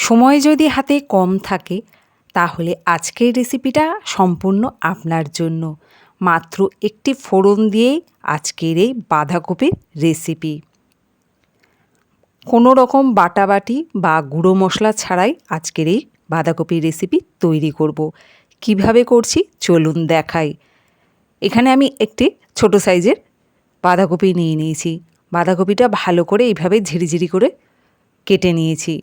সময় যদি হাতে কম থাকে তাহলে আজকের রেসিপিটা সম্পূর্ণ আপনার জন্য। মাত্র একটি ফোড়ন দিয়েই আজকের এই বাঁধাকপির রেসিপি। কোনো রকম বাটাবাটি বা গুঁড়ো মশলা ছাড়াই আজকের এই বাঁধাকপির রেসিপি তৈরি করব। কিভাবে করছি চলুন দেখাই। এখানে আমি একটি ছোট সাইজের বাঁধাকপি নিয়ে নিয়েছি। বাঁধাকপিটা ভালো করে এইভাবে ঝিরিঝিরি করে কেটে নিয়েছি।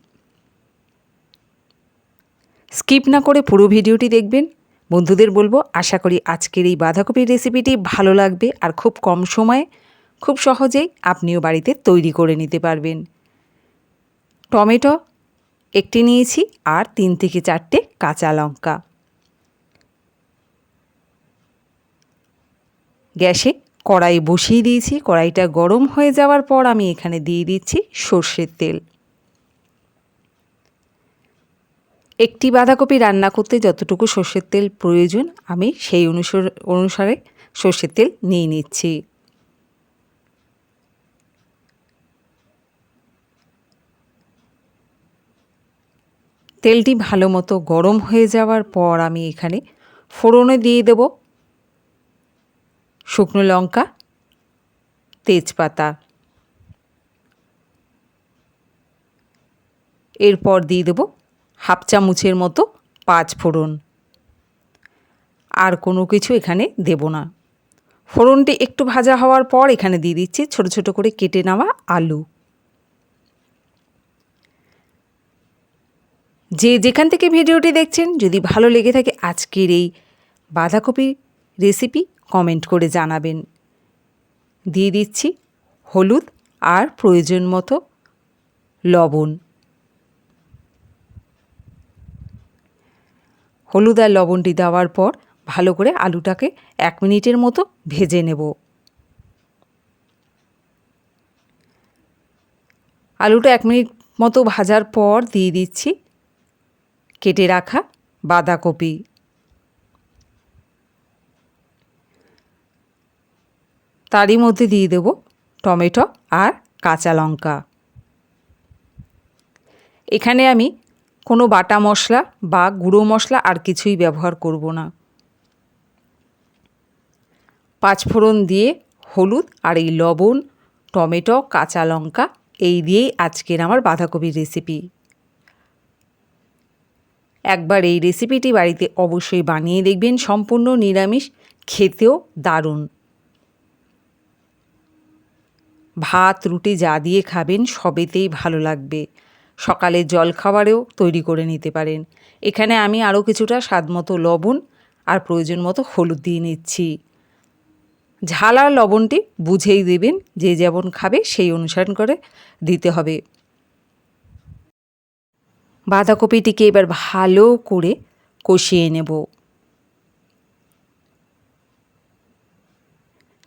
স্কিপ না করে পুরো ভিডিওটি দেখবেন। বন্ধুদের বলবো আশা করি আজকের এই বাঁধাকপির রেসিপিটি ভালো লাগবে আর খুব কম সময়ে খুব সহজেই আপনিও বাড়িতে তৈরি করে নিতে পারবেন। টমেটো একটি নিয়েছি আর 3 থেকে 4টে কাঁচা লঙ্কা। গ্যাসে কড়াই বসিয়ে দিয়েছি। কড়াইটা গরম হয়ে যাওয়ার পর আমি এখানে দিয়ে দিচ্ছি সর্ষের তেল। একটি বাঁধাকপি রান্না করতে যতটুকু সর্ষের তেল প্রয়োজন আমি সেই অনুসারে সর্ষের তেল নিয়ে নিচ্ছি। তেলটি ভালো মতো গরম হয়ে যাওয়ার পর আমি এখানে ফোড়নে দিয়ে দেব শুকনো লঙ্কা, তেজপাতা। এরপর দিয়ে দেব হাফ চামচের মতো 5 ফোড়ন। আর কোনো কিছু এখানে দেব না। ফোড়নটি একটু ভাজা হওয়ার পর এখানে দিয়ে দিচ্ছি ছোট ছোট করে কেটে নেওয়া আলু। যে যেখান থেকে ভিডিওটি দেখছেন যদি ভালো লেগে থাকে আজকের এই বাঁধাকপি রেসিপি কমেন্ট করে জানাবেন। দিয়ে দিচ্ছি হলুদ আর প্রয়োজন মতো লবণ। হলুদ আর লবণটি দেওয়ার পর ভালো করে আলুটাকে 1 মিনিটের মতো ভেজে নেব। আলুটা 1 মিনিট মতো ভাজার পর দিয়ে দিচ্ছি কেটে রাখা বাঁধাকপি। তারই মধ্যে দিয়ে দেব টমেটো আর কাঁচা লঙ্কা। এখানে আমি কোনো বাটা মশলা বা গুঁড়ো মশলা আর কিছুই ব্যবহার করব না। 5 ফোড়ন দিয়ে হলুদ আর এই লবণ, টমেটো, কাঁচা লঙ্কা এই দিয়েই আজকের আমার বাঁধাকপির রেসিপি। একবার এই রেসিপিটি বাড়িতে অবশ্যই বানিয়ে দেখবেন। সম্পূর্ণ নিরামিষ, খেতেও দারুণ। ভাত রুটি যা দিয়ে খাবেন সবেতেই ভালো লাগবে। সকালে জলখাবারেও তৈরি করে নিতে পারেন। এখানে আমি আরও কিছুটা স্বাদমতো লবণ আর প্রয়োজন মতো হলুদ দিয়ে নিচ্ছি। ঝাল আর লবণটি বুঝেই দেবেন, যে যেমন খাবে সেই অনুসরণ করে দিতে হবে। বাঁধাকপিটিকে এবার ভালো করে কষিয়ে নেব।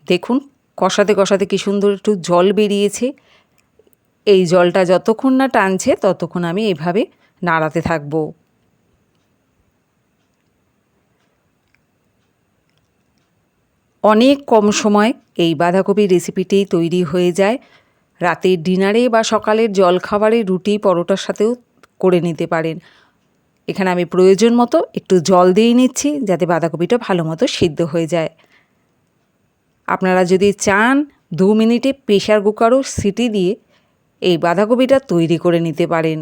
দেখুন কষাতে কষাতে কি সুন্দর একটু জল বেরিয়েছে। এই জলটা যতক্ষণ না টানছে ততক্ষণ আমি এভাবে নাড়াতে থাকব। অনেক কম সময় এই বাঁধাকপির রেসিপিটি তৈরি হয়ে যায়। রাতের ডিনারে বা সকালের জলখাবারে রুটি পরোটার সাথেও করে নিতে পারেন। এখানে আমি প্রয়োজন মতো একটু জল দিয়ে নিচ্ছি যাতে বাঁধাকপিটা ভালো মতো সিদ্ধ হয়ে যায়। আপনারা যদি চান 2 মিনিটে প্রেসার কুকারও সিটি দিয়ে এই বাঁধাকপিটা তৈরি করে নিতে পারেন।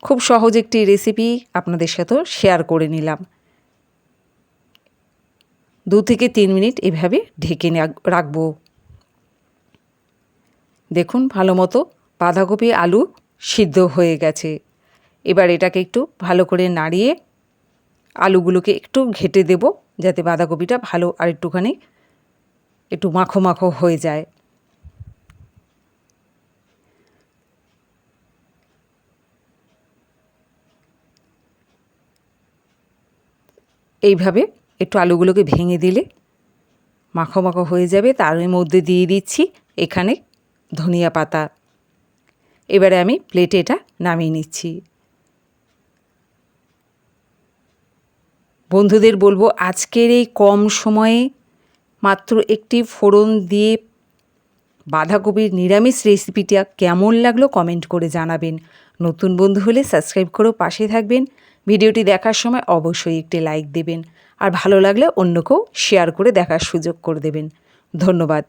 খুব সহজ একটি রেসিপি আপনাদের সাথেও শেয়ার করে নিলাম। 2 থেকে 3 মিনিট এভাবে ঢেকে রাখবো। দেখুন ভালো মতো বাঁধাকপি আলু সিদ্ধ হয়ে গেছে। এবার এটাকে একটু ভালো করে নাড়িয়ে আলুগুলোকে একটু ঘেঁটে দেব যাতে বাঁধাকপিটা ভালো আর একটুখানি একটু মাখো মাখো হয়ে যায়। এইভাবে একটু আলুগুলোকে ভেঙে দিলে মাখো মাখো হয়ে যাবে। তার মধ্যে দিয়ে দিচ্ছি এখানে ধনিয়া পাতা। এবারে আমি প্লেটে এটা নামিয়ে নিচ্ছি। বন্ধুদের বলবো আজকের এই কম সময়ে মাত্র একটি ফোড়ন দিয়ে বাঁধাকপির নিরামিষ রেসিপিটা কেমন লাগলো কমেন্ট করে জানাবেন। নতুন বন্ধু হলে সাবস্ক্রাইব করেও পাশে থাকবেন। ভিডিওটি দেখার সময় অবশ্যই একটি লাইক দেবেন, আর ভালো লাগলে অন্যকেও শেয়ার করে দেখার সুযোগ করে দেবেন। ধন্যবাদ।